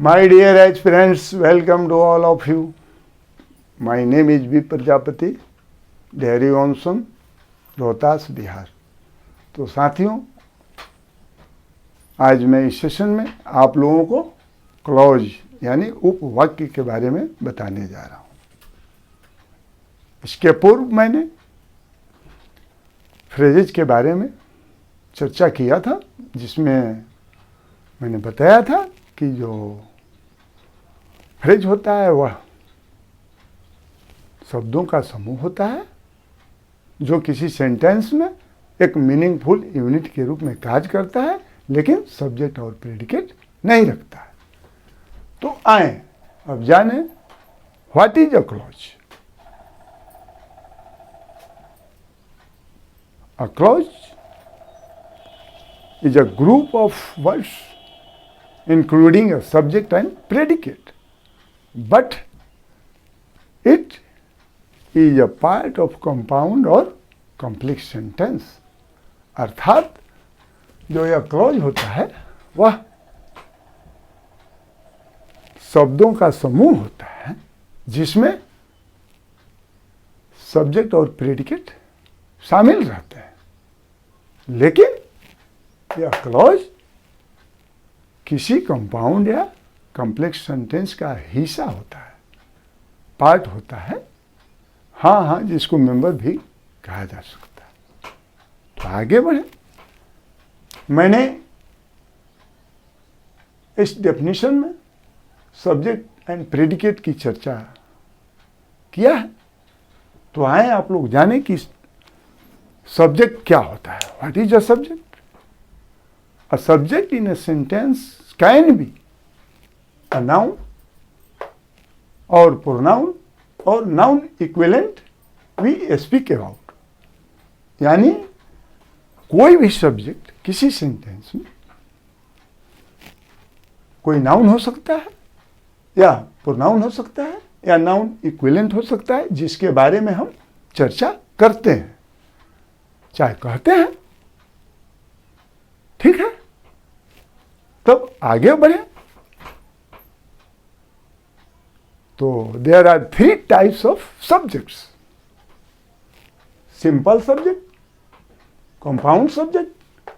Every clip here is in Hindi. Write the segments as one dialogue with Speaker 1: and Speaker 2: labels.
Speaker 1: My dear aspirants, welcome to all of you. My name is V. Prajapati, Dehri ऑनसन, Rohtas, Bihar. तो साथियों, आज मैं इस सेशन में आप लोगों को क्लॉज यानी उपवाक्य के बारे में बताने जा रहा हूँ। इसके पूर्व मैंने फ्रेजेज के बारे में चर्चा किया था, जिसमें मैंने बताया था कि जो फ्रेज होता है वह शब्दों का समूह होता है जो किसी सेंटेंस में एक मीनिंगफुल यूनिट के रूप में कार्य करता है, लेकिन सब्जेक्ट और प्रेडिकेट नहीं रखता है। तो आए अब जाने what is a clause. A clause is a group of words including a subject and predicate, but it is a part of compound or complex sentence। अर्थात जो यह क्लॉज होता है वह शब्दों का समूह होता है जिसमें सब्जेक्ट और प्रेडिकेट शामिल रहते हैं, लेकिन यह क्लॉज किसी कंपाउंड या कॉम्प्लेक्स सेंटेंस का हिस्सा होता है, पार्ट होता है। हाँ, जिसको मेंबर भी कहा जा सकता है। तो आगे बढ़े। मैंने इस डेफिनेशन में सब्जेक्ट एंड प्रेडिकेट की चर्चा किया है। तो आए आप लोग जाने कि सब्जेक्ट क्या होता है। What is a subject? A subject in a sentence can be a noun or pronoun or noun equivalent we speak about। यानी कोई भी सब्जेक्ट किसी सेंटेंस में कोई नाउन हो सकता है या प्रोनाउन हो सकता है या नाउन इक्विवेलेंट हो सकता है, जिसके बारे में हम चर्चा करते हैं, चाहे कहते हैं। ठीक है, तब आगे बढ़े। तो there are 3 types of subjects: simple subject, compound subject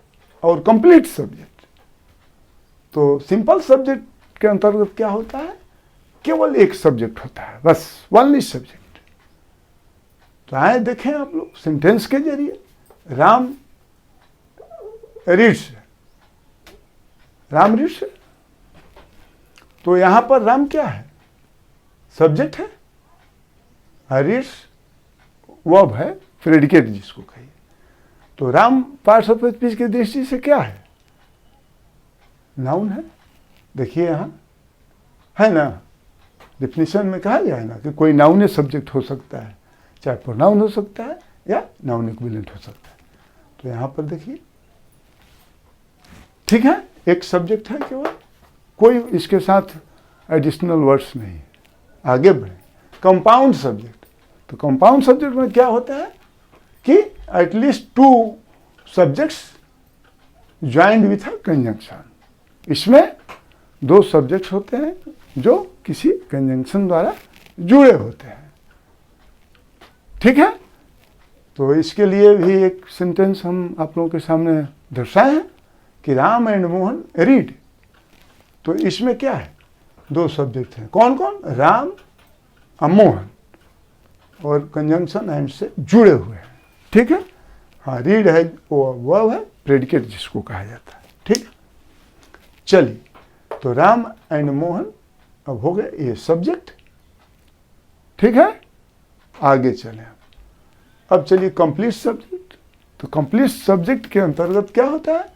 Speaker 1: और कंप्लीट सब्जेक्ट। तो सिंपल सब्जेक्ट के अंतर्गत क्या होता है? केवल एक सब्जेक्ट होता है, बस ओनली सब्जेक्ट। तो आए देखें आप लोग सेंटेंस के जरिए। Ram reads, Ram reads. तो यहां पर राम क्या है? सब्जेक्ट है। रीड्स वर्ब है, प्रेडिकेट जिसको कहिए। तो राम पार्ट्स ऑफ स्पीच की दृष्टि से क्या है? नाउन है। देखिए यहां है ना, डिफिनेशन में कहा गया है ना कि कोई नाउन सब्जेक्ट हो सकता है, चाहे प्रोनाउन हो सकता है या नाउन इक्विवेलेंट हो सकता है। तो यहां पर देखिए, ठीक है, एक सब्जेक्ट है केवल, कोई इसके साथ एडिशनल वर्ड्स नहीं। आगे बढ़े। Compound subject. तो कंपाउंड सब्जेक्ट में क्या होता है कि at least 2 subjects joined with a conjunction. इसमें 2 सब्जेक्ट्स होते हैं जो किसी कंजंक्शन द्वारा जुड़े होते हैं। ठीक है, तो इसके लिए भी एक सेंटेंस हम आप लोगों के सामने दर्शाए हैं कि राम एंड मोहन रीड। तो इसमें क्या है? 2 सब्जेक्ट हैं। कौन कौन? राम और मोहन, और कंजंक्शन एंड से जुड़े हुए हैं। ठीक है, हाँ, रीड है वो वर्ब है, प्रेडिकेट जिसको कहा जाता है। ठीक, चलिए। तो राम एंड मोहन अब हो गए ये सब्जेक्ट। ठीक है, आगे चले। अब चलिए कंप्लीट सब्जेक्ट। तो कंप्लीट सब्जेक्ट के अंतर्गत क्या होता है?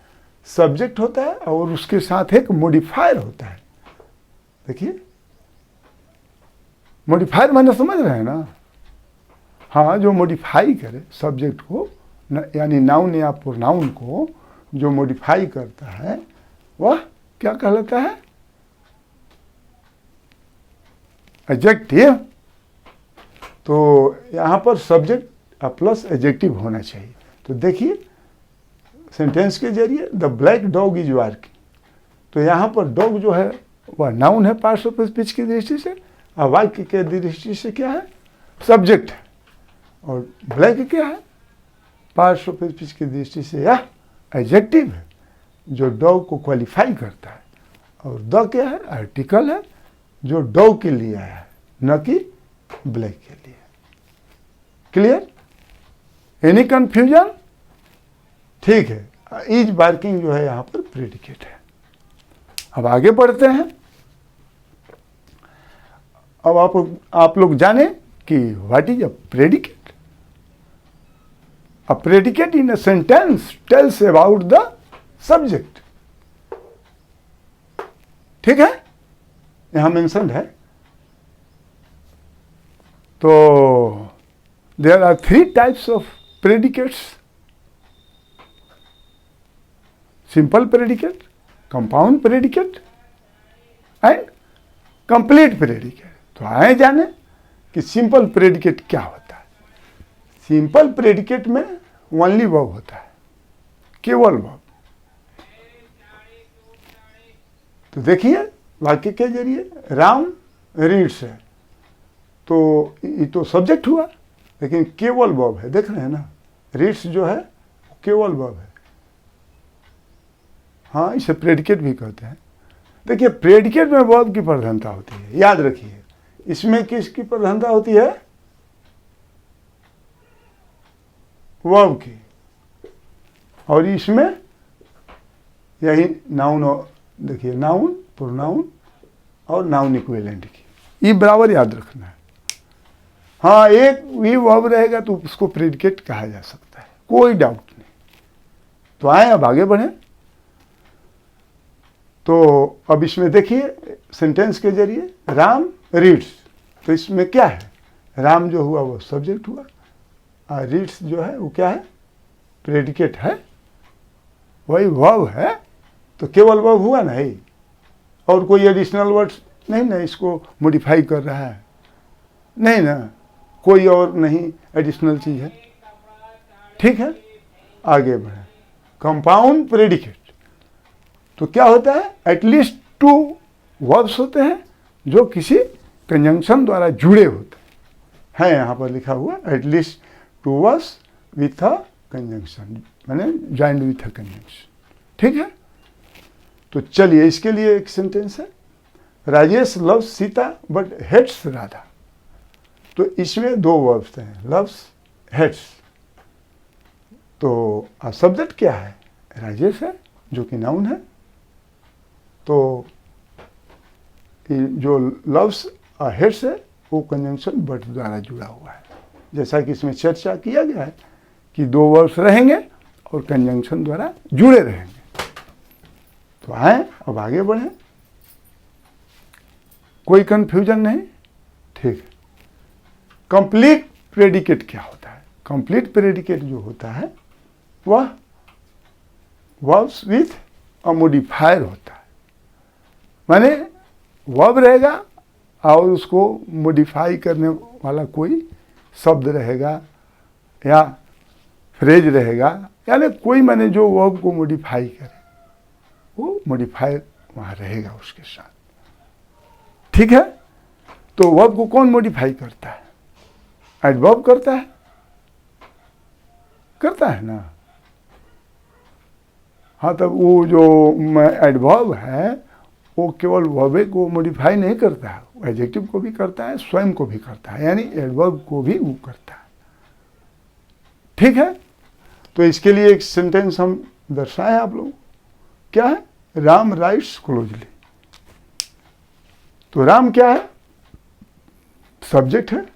Speaker 1: सब्जेक्ट होता है और उसके साथ एक मॉडिफायर होता है। देखिए, मॉडिफायर मैंने समझ रहे हैं ना? हाँ, जो मॉडिफाई करे सब्जेक्ट को, यानी नाउन या प्रोनाउन को जो मॉडिफाई करता है वह क्या कहलाता है? एडजेक्टिव। तो यहाँ पर सब्जेक्ट प्लस एडजेक्टिव होना चाहिए। तो देखिए सेंटेंस के जरिए the black dog is working. तो यहाँ पर डॉग जो है वह नाउन है पार्ट्स ऑफ स्पीच की दृष्टि से, और वाक्य के दृष्टि से क्या है, सब्जेक्ट है। और ब्लैक क्या है, पार्ट्स ऑफ स्पीच की दृष्टि से यह एडजेक्टिव है जो डॉग को क्वालिफाई करता है, और द क्या है, आर्टिकल है जो डॉग के लिए आया है, न कि ब्लैक के लिए। क्लियर? Any confusion? ठीक है। इज बार्किंग जो है यहां पर प्रेडिकेट है। अब आगे बढ़ते हैं। अब आप लोग जाने कि what is a predicate. A predicate in a sentence tells about the subject. ठीक है, यहां मेंशन है। तो there are 3 types of predicates: simple predicate, compound predicate and complete predicate. तो आए जाने कि सिंपल प्रेडिकेट क्या होता है। सिंपल प्रेडिकेट में ओनली वर्ब होता है, केवल वर्ब। तो देखिए वाक्य के जरिए राम रीड्स है, तो ये तो सब्जेक्ट हुआ, लेकिन केवल वर्ब है। देख रहे हैं ना, रीड्स जो है केवल वर्ब है। हाँ, इसे प्रेडिकेट भी कहते हैं। देखिए प्रेडिकेट में वर्ब की प्रधानता होती है, याद रखिए। इसमें किसकी प्रधानता होती है, वर्ब की, और इसमें यही नाउन, देखिए नाउन, प्रोनाउन और नाउन इक्विवेलेंट की, ये बराबर याद रखना है। हाँ, एक भी वर्ब रहेगा तो उसको प्रेडिकेट कहा जा सकता है, कोई डाउट नहीं। तो आए अब आगे बढ़े। तो अब इसमें देखिए सेंटेंस के जरिए राम रीड्स, तो इसमें क्या है, राम जो हुआ वो सब्जेक्ट हुआ, और रीड्स जो है वो क्या है, प्रेडिकेट है, वही वर्ब है। तो केवल वर्ब हुआ नहीं, और कोई एडिशनल वर्ड्स नहीं ना इसको मॉडिफाई कर रहा है, नहीं ना, कोई और नहीं एडिशनल चीज है। ठीक है, आगे बढ़े। कंपाउंड प्रेडिकेट, तो क्या होता है, एटलीस्ट 2 वर्ब्स होते हैं जो किसी कंजंक्शन द्वारा जुड़े होते हैं। यहाँ पर लिखा हुआ at least 2 verbs with a conjunction, माने ज्वाइंड विथ अ कंजंक्शन। ठीक है, तो चलिए इसके लिए एक सेंटेंस है, Rajesh loves Sita but hates Radha. तो इसमें 2 वर्ब्स हैं, लव्स, हेट्स। तो सब्जेक्ट क्या है, राजेश है जो कि नाउन है। तो जो लव्स हेट्स है वो कंजंक्शन बट द्वारा जुड़ा हुआ है, जैसा कि इसमें चर्चा किया गया है कि 2 वर्ब्स रहेंगे और कंजंक्शन द्वारा जुड़े रहेंगे। तो आए अब आगे बढ़े, कोई कंफ्यूजन नहीं। ठीक है, कंप्लीट प्रेडिकेट क्या होता है। कंप्लीट प्रेडिकेट जो होता है वह वर्ब्स विथ अ मॉडिफायर होता है, माने वर्ब रहेगा और उसको मॉडिफाई करने वाला कोई शब्द रहेगा या फ्रेज रहेगा, यानी कोई माने जो वर्ब को मॉडिफाई करे, वो मॉडिफायर वहाँ रहेगा उसके साथ। ठीक है, तो वर्ब को कौन मॉडिफाई करता है, एडवर्ब करता है, करता है ना। हाँ, तब वो जो एडवर्ब है वो केवल वर्ब को मॉडिफाई नहीं करता है, वो एडजेक्टिव को भी करता है, स्वयं को भी करता है, यानी एडवर्ब को भी वो करता है। ठीक है, तो इसके लिए एक सेंटेंस हम दर्शाए आप लोग, क्या है, राम राइट्स क्लोजली। तो राम क्या है, सब्जेक्ट है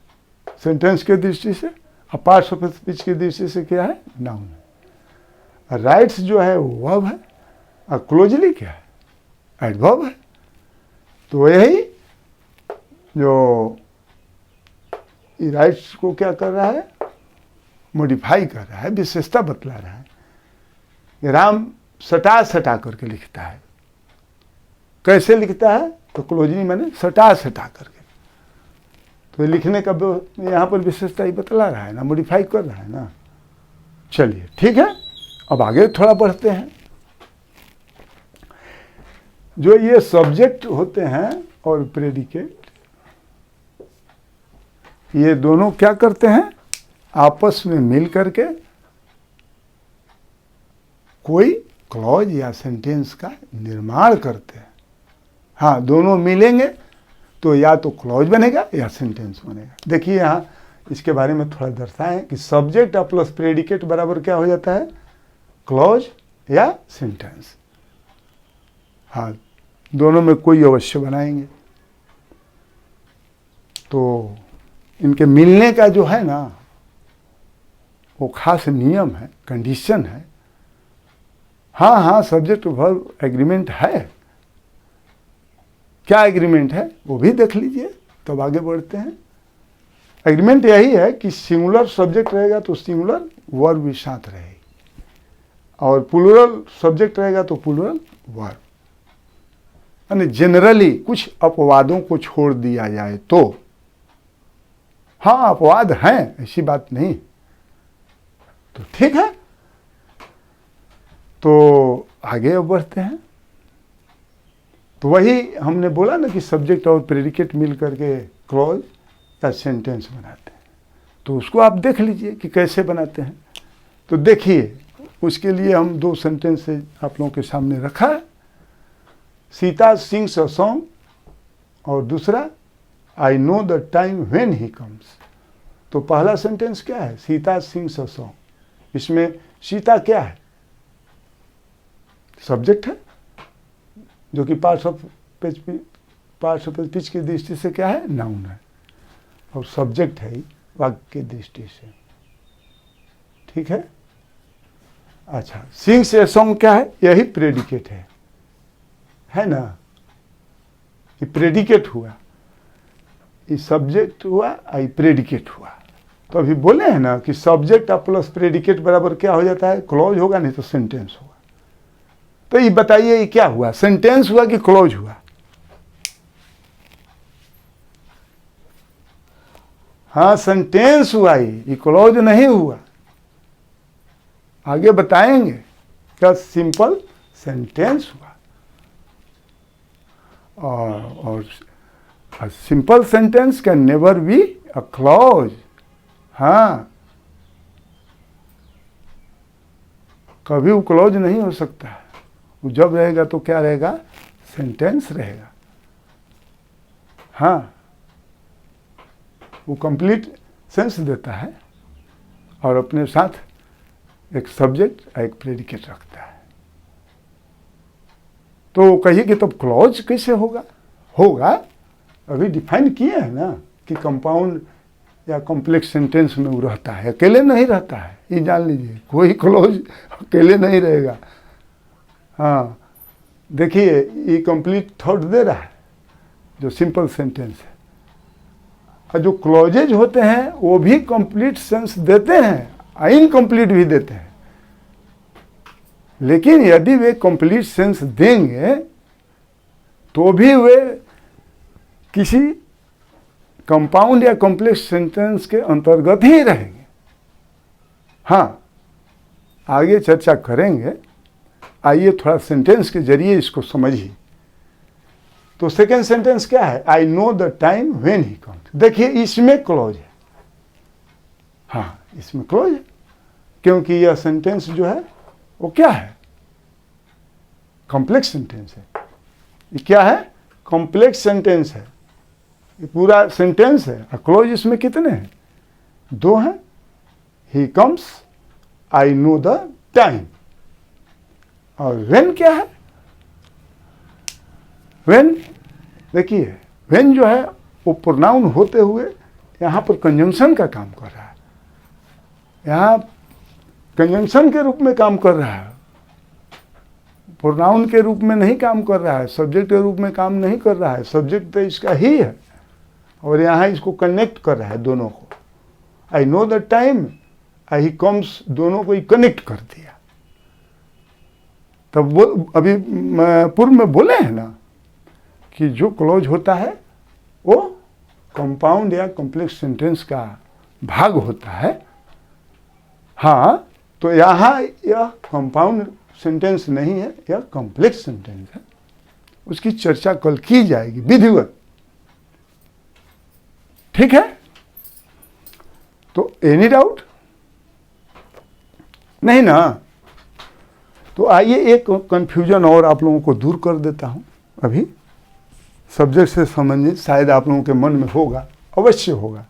Speaker 1: सेंटेंस के दृष्टि से, और पार्ट्स ऑफ स्पीच की दृष्टि से क्या है, नाउन है। राइट्स जो है वो वर्ब है, और क्लोजली क्या है, एडवर्ब है। तो यही जो राइट्स को क्या कर रहा है, मॉडिफाई कर रहा है, विशेषता बतला रहा है। राम सटा सटा करके लिखता है, कैसे लिखता है, तो क्लोजली मैंने सटा सटा करके, तो लिखने का यहाँ पर विशेषता ही बतला रहा है ना, मॉडिफाई कर रहा है ना। चलिए ठीक है, अब आगे थोड़ा बढ़ते हैं। जो ये सब्जेक्ट होते हैं और प्रेडिकेट, ये दोनों क्या करते हैं, आपस में मिल करके कोई क्लॉज या सेंटेंस का निर्माण करते हैं। हाँ, दोनों मिलेंगे तो या तो क्लॉज बनेगा या सेंटेंस बनेगा। देखिए यहाँ इसके बारे में थोड़ा दर्शाएं कि सब्जेक्ट प्लस प्रेडिकेट बराबर क्या हो जाता है, क्लॉज या सेंटेंस। हाँ, दोनों में कोई अवश्य बनाएंगे। तो इनके मिलने का जो है ना वो खास नियम है, कंडीशन है। हाँ हाँ, सब्जेक्ट वर्ब एग्रीमेंट है। क्या एग्रीमेंट है वो भी देख लीजिए, तब आगे बढ़ते हैं। एग्रीमेंट यही है कि सिंगुलर सब्जेक्ट रहेगा तो सिंगुलर वर्ब भी साथ रहेगी, और प्लूरल सब्जेक्ट रहेगा तो प्लूरल वर्ब। यानी जनरली कुछ अपवादों को छोड़ दिया जाए तो, हाँ अपवाद हैं, ऐसी बात नहीं, तो ठीक है। तो आगे अब बढ़ते हैं। तो वही हमने बोला ना कि सब्जेक्ट और प्रेडिकेट मिल करके क्लॉज या सेंटेंस बनाते हैं। तो उसको आप देख लीजिए कि कैसे बनाते हैं। तो देखिए, उसके लिए हम दो सेंटेंस आप लोगों के सामने रखा है। सीता सिंग्स अ सॉन्ग और दूसरा I know the time when he comes. तो पहला सेंटेंस क्या है, सीता सिंग्स अ सॉन्ग। इसमें सीता क्या है, सब्जेक्ट है, जो कि पार्ट्स ऑफ स्पीच की दृष्टि से क्या है, नाउन है, और सब्जेक्ट है वाक्य की दृष्टि से। ठीक है। अच्छा, सिंग्स ए सॉन्ग क्या है, यही प्रेडिकेट है ना। ये प्रेडिकेट हुआ, ये सब्जेक्ट हुआ, ये प्रेडिकेट हुआ। तो अभी बोले हैं ना कि सब्जेक्ट प्लस प्रेडिकेट बराबर क्या हो जाता है, क्लॉज होगा, नहीं तो सेंटेंस होगा। तो ये बताइए ये क्या हुआ, सेंटेंस हुआ कि क्लॉज हुआ? हाँ, सेंटेंस हुआ, ये क्लॉज नहीं हुआ। आगे बताएंगे क्या सिंपल सेंटेंस हुआ। और simple sentence can never be a clause. हाँ, कभी वो क्लॉज नहीं हो सकता है। वो जब रहेगा तो क्या रहेगा, सेंटेंस रहेगा। हाँ, वो कंप्लीट सेंस देता है और अपने साथ एक सब्जेक्ट एक प्रेडिकेट रखता है। तो कहिए कि तब क्लॉज कैसे होगा? अभी डिफाइन किए हैं ना कि कंपाउंड या कॉम्प्लेक्स सेंटेंस में वो रहता है, अकेले नहीं रहता है। ये जान लीजिए, कोई क्लॉज अकेले नहीं रहेगा। हाँ, देखिए ये कंप्लीट थॉट दे रहा है जो सिंपल सेंटेंस है, और जो क्लॉजेज होते हैं वो भी कंप्लीट सेंस देते हैं, इनकम्प्लीट भी देते हैं। लेकिन यदि वे कंप्लीट सेंस देंगे तो भी वे किसी कंपाउंड या कॉम्प्लेक्स सेंटेंस के अंतर्गत ही रहेंगे। हाँ, आगे चर्चा करेंगे। आइए थोड़ा सेंटेंस के जरिए इसको समझिए। तो सेकेंड सेंटेंस क्या है, I know the time when he comes. देखिए इसमें क्लॉज है। हाँ, इसमें क्लॉज है, क्योंकि यह सेंटेंस जो है वो क्या है, कॉम्प्लेक्स सेंटेंस है। ये क्या है, कॉम्प्लेक्स सेंटेंस है। ये पूरा सेंटेंस है और क्लॉज इसमें कितने हैं, दो हैं। He comes, I know the time. और व्हेन क्या है, व्हेन देखिए, व्हेन जो है वो प्रोनाउन होते हुए यहाँ पर कंजंक्शन का काम कर रहा है। यहाँ कंजंक्शन के रूप में काम कर रहा है, प्रोनाउन के रूप में नहीं काम कर रहा है, सब्जेक्ट के रूप में काम नहीं कर रहा है। सब्जेक्ट तो इसका ही है और यहाँ इसको कनेक्ट कर रहा है दोनों को। I know the time, I comes, दोनों को ही कनेक्ट कर दिया। तब वो अभी पूर्व में बोले हैं ना कि जो क्लॉज होता है वो कंपाउंड या कॉम्प्लेक्स सेंटेंस का भाग होता है। हाँ, तो यहाँ यह कंपाउंड सेंटेंस नहीं है, यह कॉम्प्लेक्स सेंटेंस है। उसकी चर्चा कल की जाएगी विधिवत। ठीक है, तो एनी डाउट नहीं ना? तो आइए एक कंफ्यूजन और आप लोगों को दूर कर देता हूं। अभी सब्जेक्ट से संबंधित शायद आप लोगों के मन में होगा, अवश्य होगा,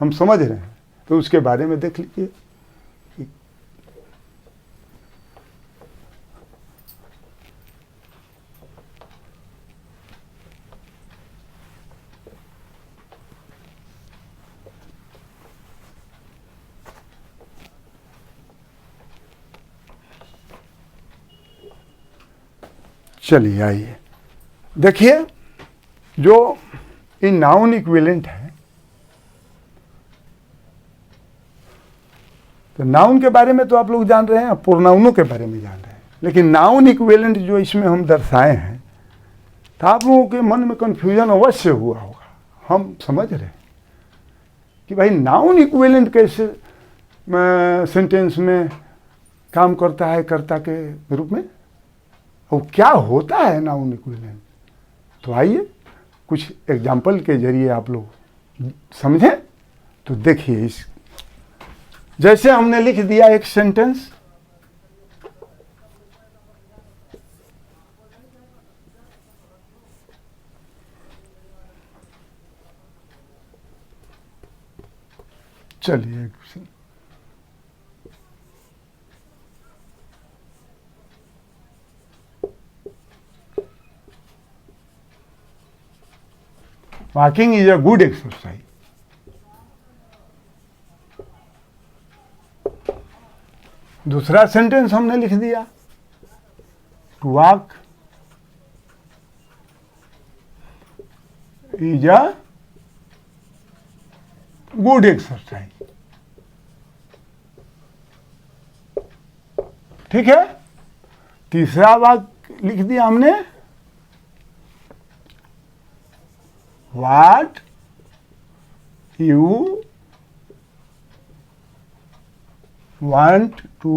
Speaker 1: हम समझ रहे हैं, तो उसके बारे में देख लीजिए। चलिए आइए देखिए, जो इन नाउन इक्विवेलेंट है, तो नाउन के बारे में तो आप लोग जान रहे हैं, प्रोनाउनों के बारे में जान रहे हैं, लेकिन नाउन इक्विवेलेंट जो इसमें हम दर्शाए हैं, तो आप लोगों के मन में कंफ्यूजन अवश्य हुआ होगा। हम समझ रहे हैं कि भाई नाउन इक्विवेलेंट कैसे सेंटेंस में काम करता है कर्ता के रूप में, और क्या होता है नाउन इक्विवेलेंट। तो आइए कुछ एग्जाम्पल के जरिए आप लोग समझें। तो देखिए, इस जैसे हमने लिख दिया एक सेंटेंस, चलिए walking is a good exercise. दूसरा सेंटेंस हमने लिख दिया, to walk is a good exercise. ठीक है, तीसरा वाक्य लिख दिया हमने, what you want to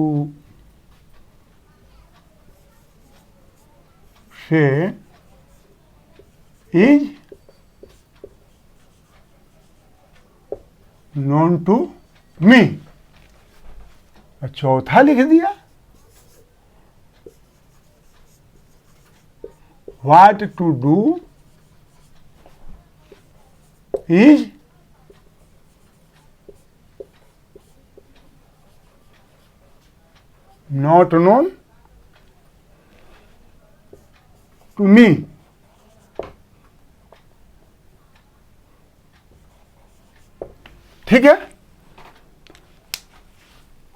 Speaker 1: say is known to me। चौथा लिख दिया, what to do is not known to me। ठीक है,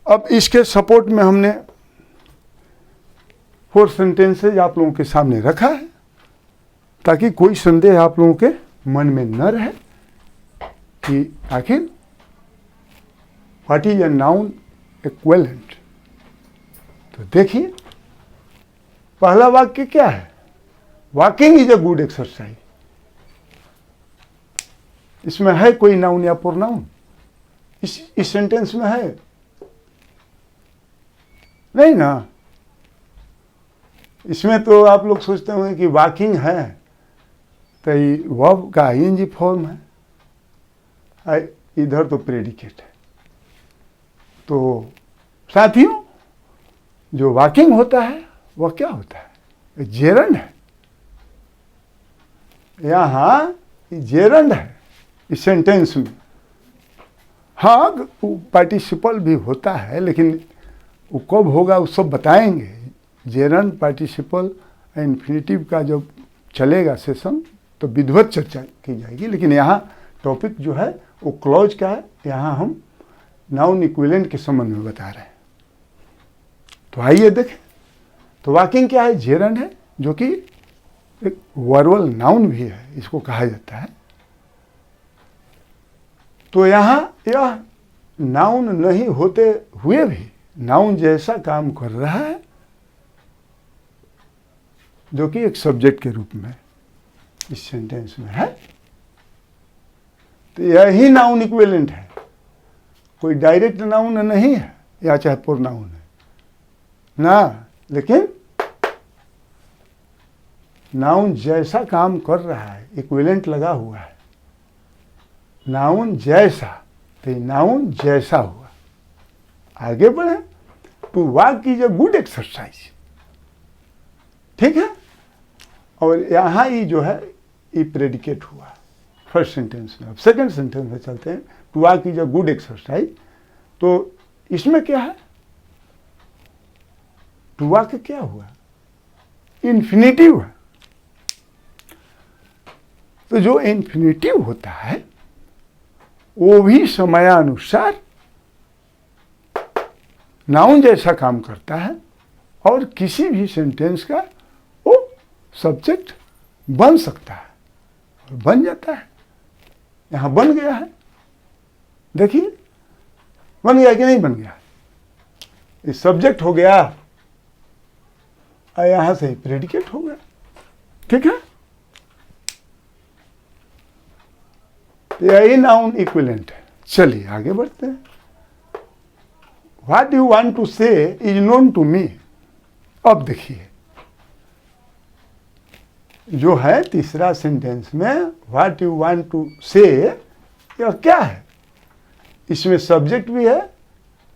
Speaker 1: अब इसके सपोर्ट में हमने 4 सेंटेंसेज आप लोगों के सामने रखा है, ताकि कोई संदेह आप लोगों के मन में न रहे कि आखिर what is a noun equivalent. तो देखिए, पहला वाक्य क्या है, walking is a good exercise. इसमें है कोई नाउन या प्रोनाउन? इस सेंटेंस में है नहीं ना? इसमें तो आप लोग सोचते होंगे कि वॉकिंग है तो वर्ब का आईएनजी फॉर्म है, इधर तो प्रेडिकेट है। तो साथियों, जो वॉकिंग होता है वह क्या होता है, जेरंड है। यहाँ जेरंड है इस सेंटेंस में। हाँ, पार्टिसिपल भी होता है, लेकिन वो कब होगा वो सब बताएंगे। जेरंड, पार्टिसिपल, इन्फिनिटिव का जब चलेगा सेशन तो विधिवत चर्चा की जाएगी। लेकिन यहाँ टॉपिक जो है वो क्लॉज का है, यहाँ हम नाउन इक्विवेलेंट के संबंध में बता रहे हैं। तो आइए देखें, तो वॉकिंग क्या है, जेरंड है, जो कि एक वर्बल नाउन भी है, इसको कहा जाता है। तो यहाँ यह नाउन नहीं होते हुए भी नाउन जैसा काम कर रहा है, जो कि एक सब्जेक्ट के रूप में इस सेंटेंस में है। तो यही नाउन इक्विवेलेंट है, कोई डायरेक्ट नाउन नहीं है या चाहे प्रोनाउन है ना, लेकिन नाउन जैसा काम कर रहा है, इक्विवेलेंट लगा हुआ है, नाउन जैसा, तो नाउन जैसा हुआ। आगे बढ़े, to walk is a good exercise, ठीक है। और यहाँ ये जो है ये प्रेडिकेट हुआ फर्स्ट सेंटेंस में। अब सेकंड सेंटेंस में चलते हैं, to walk is a good exercise. तो इसमें क्या है, टू वॉक क्या हुआ, इन्फिनिटिव है। तो जो इन्फिनिटिव होता है वो भी समयानुसार नाउन जैसा काम करता है और किसी भी सेंटेंस का वो सब्जेक्ट बन सकता है और बन जाता है। यहां बन गया है, देखिए बन गया कि नहीं बन गया, ये सब्जेक्ट हो गया और यहां से प्रेडिकेट हो गया, ठीक है। यही नाउन इक्विवेलेंट है। चलिए आगे बढ़ते हैं। व्हाट यू वांट टू से इज नोन टू मी। अब देखिए जो है तीसरा सेंटेंस में, व्हाट यू वांट टू से, यह क्या है, इसमें सब्जेक्ट भी है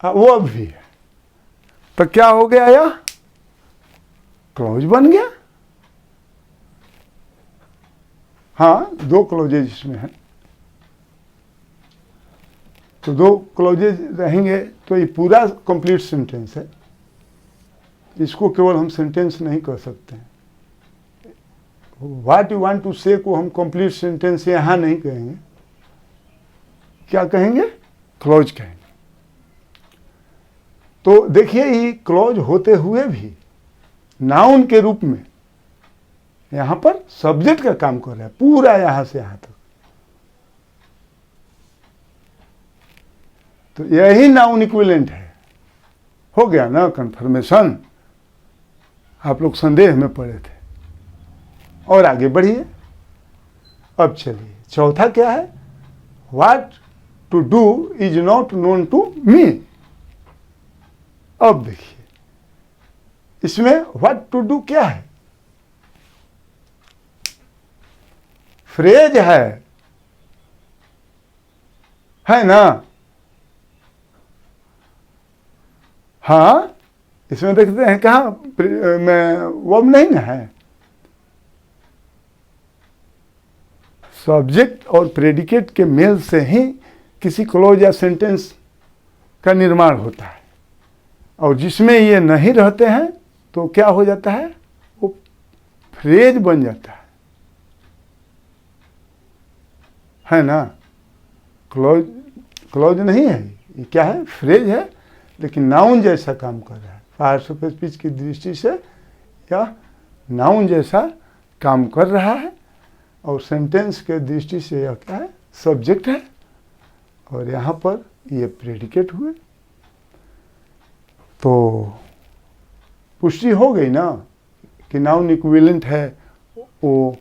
Speaker 1: वर्ब भी है। तो क्या हो गया, यह क्लॉज बन गया। हाँ, दो क्लॉजेज इसमें है, तो दो क्लॉजेज रहेंगे तो ये पूरा कंप्लीट सेंटेंस है। इसको केवल हम सेंटेंस नहीं कह सकते हैं। व्हाट यू वांट टू से को हम कंप्लीट सेंटेंस यहां नहीं कहेंगे, क्या कहेंगे, क्लॉज कहेंगे। तो देखिए ये क्लॉज होते हुए भी नाउन के रूप में यहां पर सब्जेक्ट का काम कर रहा है पूरा, यहां से यहां तक। तो यही नाउन इक्विवेलेंट है। हो गया ना कन्फर्मेशन। आप लोग संदेह में पड़े थे। और आगे बढ़िए। अब चलिए चौथा क्या है, what to do is not known to me. अब देखिए इसमें व्हाट टू डू क्या है, फ्रेज है ना। हाँ, इसमें देखते हैं कहाँ में वर्ब नहीं ना है, सब्जेक्ट और प्रेडिकेट के मेल से ही किसी क्लॉज या सेंटेंस का निर्माण होता है। और जिसमें ये नहीं रहते हैं तो क्या हो जाता है, वो फ्रेज बन जाता है ना। क्लॉज नहीं है, ये क्या है, फ्रेज है, लेकिन नाउन जैसा काम कर रहा है। पार्ट्स ऑफ स्पीच की दृष्टि से यह नाउन जैसा काम कर रहा है और सेंटेंस के दृष्टि से यह क्या है, सब्जेक्ट है। और यहाँ पर ये प्रेडिकेट हुए। तो पुष्टि हो गई ना कि नाउन इक्विवेलेंट है, वो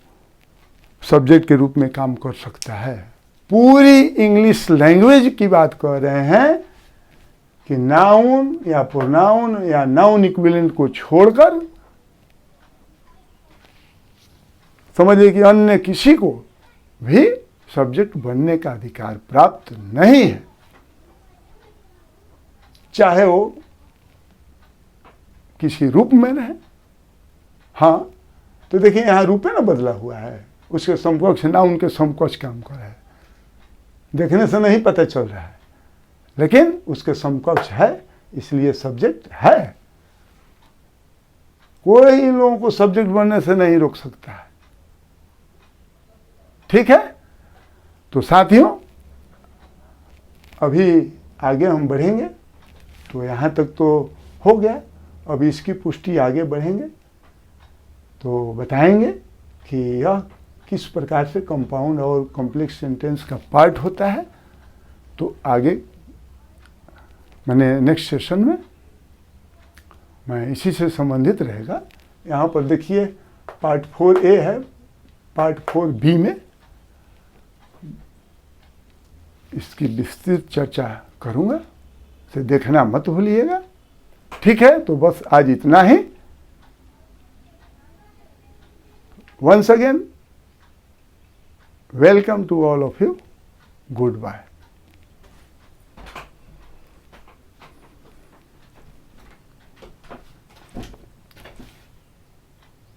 Speaker 1: सब्जेक्ट के रूप में काम कर सकता है। पूरी इंग्लिश लैंग्वेज की बात कर रहे हैं कि नाउन या प्रोनाउन या नाउन इक्विवेलेंट को छोड़कर समझिए कि अन्य किसी को भी सब्जेक्ट बनने का अधिकार प्राप्त नहीं है, चाहे वो किसी रूप में रहे। हाँ, तो देखिए यहाँ रूपे ना बदला हुआ है, उसके समकक्ष नाउन के समकक्ष काम कर रहा है। देखने से नहीं पता चल रहा है, लेकिन उसके समकक्ष है, इसलिए सब्जेक्ट है। कोई इन लोगों को सब्जेक्ट बनने से नहीं रोक सकता है, ठीक है। तो साथियों अभी आगे हम बढ़ेंगे, तो यहाँ तक तो हो गया। अब इसकी पुष्टि आगे बढ़ेंगे तो बताएंगे कि यह किस प्रकार से कंपाउंड और कॉम्प्लेक्स सेंटेंस का पार्ट होता है। तो आगे मैंने नेक्स्ट सेशन में मैं इसी से संबंधित रहेगा। यहाँ पर देखिए पार्ट 4A है, पार्ट 4B में इसकी विस्तृत चर्चा करूँगा, इसे देखना मत भूलिएगा, ठीक है। तो बस आज इतना ही। Once again, welcome to all of you. Goodbye.